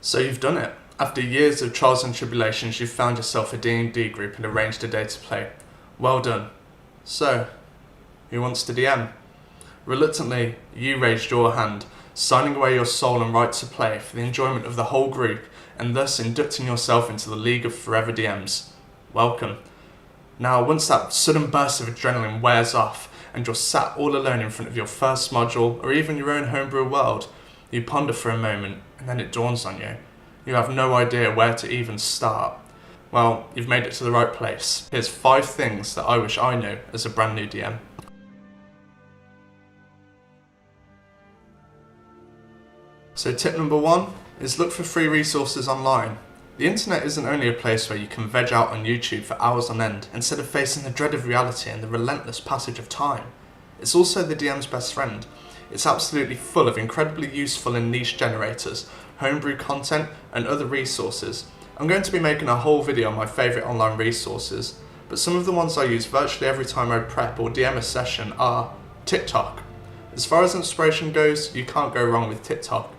So you've done it. After years of trials and tribulations, you've found yourself a D&D group and arranged a day to play. Well done. So, who wants to DM? Reluctantly, you raised your hand, signing away your soul and right to play for the enjoyment of the whole group, and thus inducting yourself into the League of Forever DMs. Welcome. Now, once that sudden burst of adrenaline wears off, and you're sat all alone in front of your first module, or even your own homebrew world, you ponder for a moment, and then it dawns on you. You have no idea where to even start. Well, you've made it to the right place. Here's 5 things that I wish I knew as a brand new DM. So tip number 1 is look for free resources online. The internet isn't only a place where you can veg out on YouTube for hours on end instead of facing the dread of reality and the relentless passage of time. It's also the DM's best friend. It's absolutely full of incredibly useful and niche generators, homebrew content and other resources. I'm going to be making a whole video on my favourite online resources, but some of the ones I use virtually every time I prep or DM a session are TikTok. As far as inspiration goes, you can't go wrong with TikTok.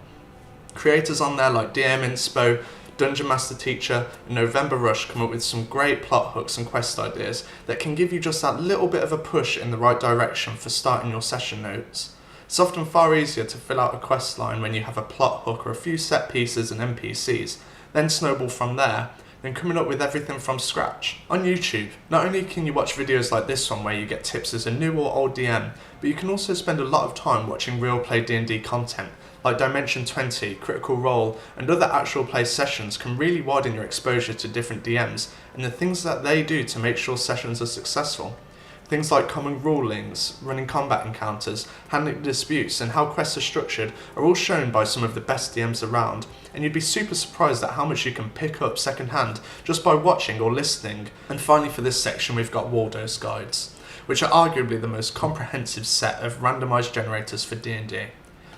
Creators on there like DM Inspo, Dungeon Master Teacher and November Rush come up with some great plot hooks and quest ideas that can give you just that little bit of a push in the right direction for starting your session notes. It's often far easier to fill out a quest line when you have a plot hook or a few set pieces and NPCs, then snowball from there, than coming up with everything from scratch. On YouTube, not only can you watch videos like this one where you get tips as a new or old DM, but you can also spend a lot of time watching real play D&D content, like Dimension 20, Critical Role, and other actual play sessions can really widen your exposure to different DMs and the things that they do to make sure sessions are successful. Things like common rulings, running combat encounters, handling disputes, and how quests are structured are all shown by some of the best DMs around, and you'd be super surprised at how much you can pick up secondhand just by watching or listening. And finally for this section we've got Waldo's guides, which are arguably the most comprehensive set of randomised generators for D&D.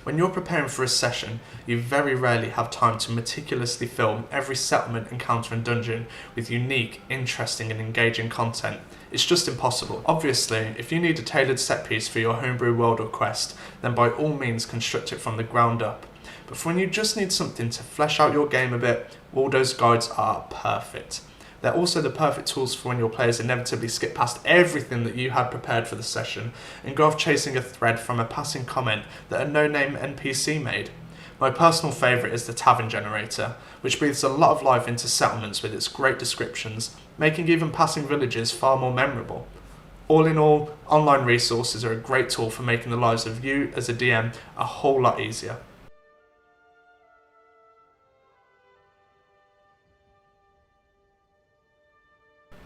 When you're preparing for a session, you very rarely have time to meticulously film every settlement, encounter and dungeon with unique, interesting and engaging content. It's just impossible. Obviously, if you need a tailored set piece for your homebrew world or quest, then by all means construct it from the ground up. But for when you just need something to flesh out your game a bit, Waldo's guides are perfect. They're also the perfect tools for when your players inevitably skip past everything that you had prepared for the session and go off chasing a thread from a passing comment that a no-name NPC made. My personal favourite is the Tavern Generator, which breathes a lot of life into settlements with its great descriptions, making even passing villages far more memorable. All in all, online resources are a great tool for making the lives of you as a DM a whole lot easier.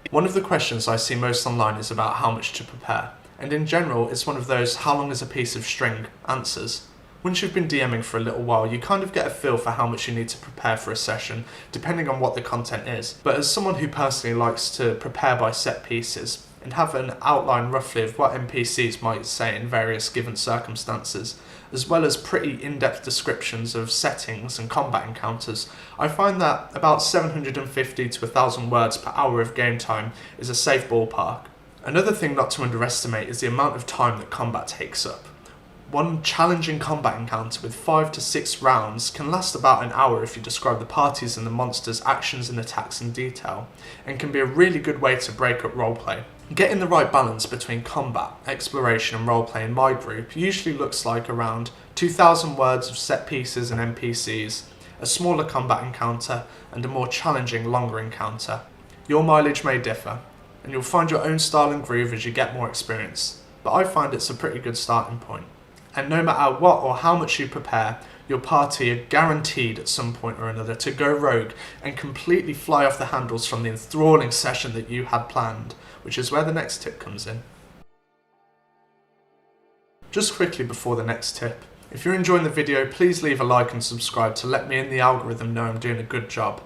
One of the questions I see most online is about how much to prepare, and in general it's one of those "how long is a piece of string" answers. Once you've been DMing for a little while, you kind of get a feel for how much you need to prepare for a session, depending on what the content is. But as someone who personally likes to prepare by set pieces, and have an outline roughly of what NPCs might say in various given circumstances, as well as pretty in-depth descriptions of settings and combat encounters, I find that about 750 to 1,000 words per hour of game time is a safe ballpark. Another thing not to underestimate is the amount of time that combat takes up. One challenging combat encounter with 5 to 6 rounds can last about an hour if you describe the parties and the monsters' actions and attacks in detail, and can be a really good way to break up roleplay. Getting the right balance between combat, exploration and roleplay in my group usually looks like around 2,000 words of set pieces and NPCs, a smaller combat encounter and a more challenging longer encounter. Your mileage may differ, and you'll find your own style and groove as you get more experience, but I find it's a pretty good starting point. And no matter what or how much you prepare, your party are guaranteed at some point or another to go rogue and completely fly off the handles from the enthralling session that you had planned, which is where the next tip comes in. Just quickly before the next tip, if you're enjoying the video, please leave a like and subscribe to let me and the algorithm know I'm doing a good job.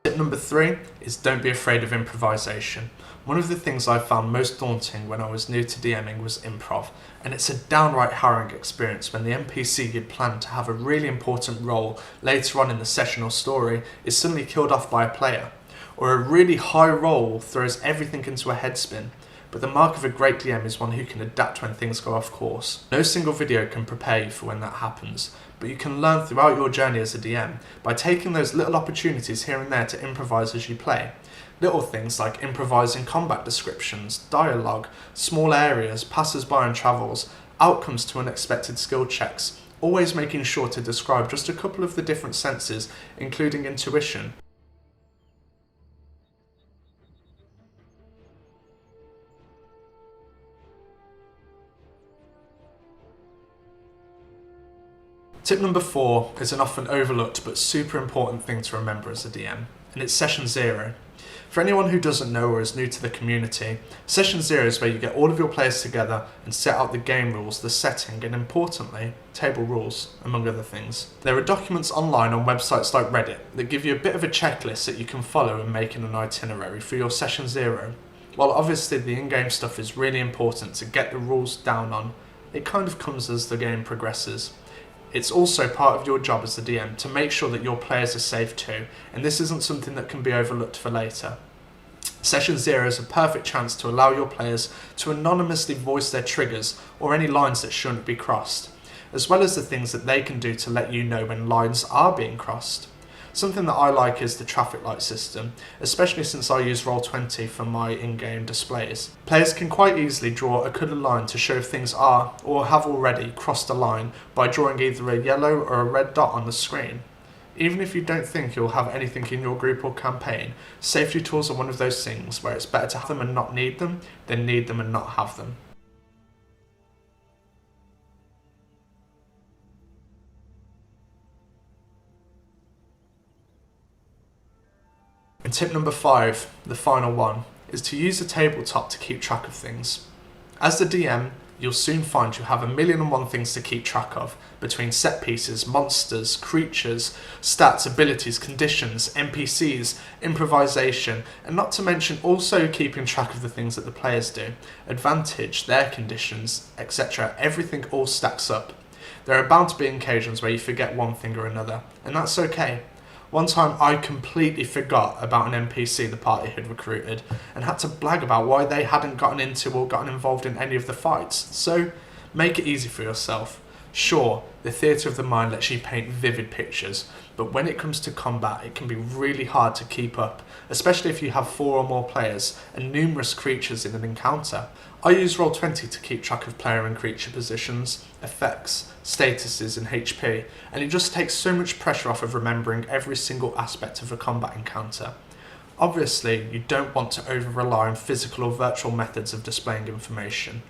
Tip number 3 is don't be afraid of improvisation. One of the things I found most daunting when I was new to DMing was improv, and it's a downright harrowing experience when the NPC you'd planned to have a really important role later on in the session or story is suddenly killed off by a player, or a really high roll throws everything into a headspin. but the mark of a great DM is one who can adapt when things go off course. No single video can prepare you for when that happens, but you can learn throughout your journey as a DM by taking those little opportunities here and there to improvise as you play. Little things like improvising combat descriptions, dialogue, small areas, passers-by and travels, outcomes to unexpected skill checks, always making sure to describe just a couple of the different senses, including intuition. Tip number 4 is an often overlooked but super important thing to remember as a DM, and it's Session 0. For anyone who doesn't know or is new to the community, Session 0 is where you get all of your players together and set out the game rules, the setting, and importantly, table rules, among other things. There are documents online on websites like Reddit that give you a bit of a checklist that you can follow in making an itinerary for your Session 0. While obviously the in-game stuff is really important to get the rules down on, it kind of comes as the game progresses. It's also part of your job as the DM to make sure that your players are safe too, and this isn't something that can be overlooked for later. Session 0 is a perfect chance to allow your players to anonymously voice their triggers or any lines that shouldn't be crossed, as well as the things that they can do to let you know when lines are being crossed. Something that I like is the traffic light system, especially since I use Roll20 for my in-game displays. Players can quite easily draw a coloured line to show if things are, or have already, crossed a line by drawing either a yellow or a red dot on the screen. Even if you don't think you'll have anything in your group or campaign, safety tools are one of those things where it's better to have them and not need them, than need them and not have them. And tip number 5, the final one, is to use a tabletop to keep track of things. As the DM, you'll soon find you have 1,000,001 things to keep track of, between set pieces, monsters, creatures, stats, abilities, conditions, NPCs, improvisation, and not to mention also keeping track of the things that the players do, advantage, their conditions, etc. Everything all stacks up. There are bound to be occasions where you forget one thing or another, and that's okay. One time I completely forgot about an NPC the party had recruited and had to blag about why they hadn't gotten into or gotten involved in any of the fights. So make it easy for yourself. Sure, the theatre of the mind lets you paint vivid pictures, but when it comes to combat it can be really hard to keep up, especially if you have 4 or more players and numerous creatures in an encounter. I use Roll20 to keep track of player and creature positions, effects, statuses and HP, and it just takes so much pressure off of remembering every single aspect of a combat encounter. Obviously, you don't want to over-rely on physical or virtual methods of displaying information.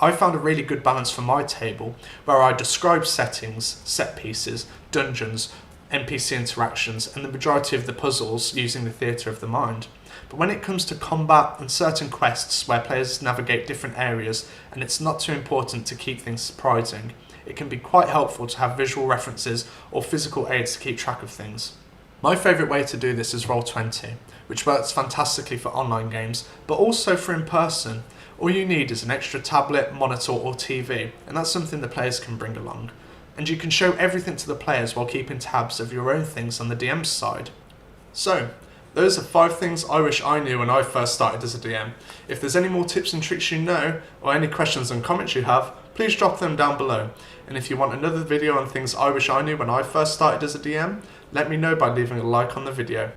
I found a really good balance for my table where I describe settings, set pieces, dungeons, NPC interactions and the majority of the puzzles using the theatre of the mind. But when it comes to combat and certain quests where players navigate different areas and it's not too important to keep things surprising, it can be quite helpful to have visual references or physical aids to keep track of things. My favourite way to do this is Roll20, which works fantastically for online games, but also for in-person. All you need is an extra tablet, monitor or TV, and that's something the players can bring along. And you can show everything to the players while keeping tabs of your own things on the DM's side. So, those are 5 things I wish I knew when I first started as a DM. If there's any more tips and tricks you know, or any questions and comments you have, please drop them down below. And if you want another video on things I wish I knew when I first started as a DM, let me know by leaving a like on the video.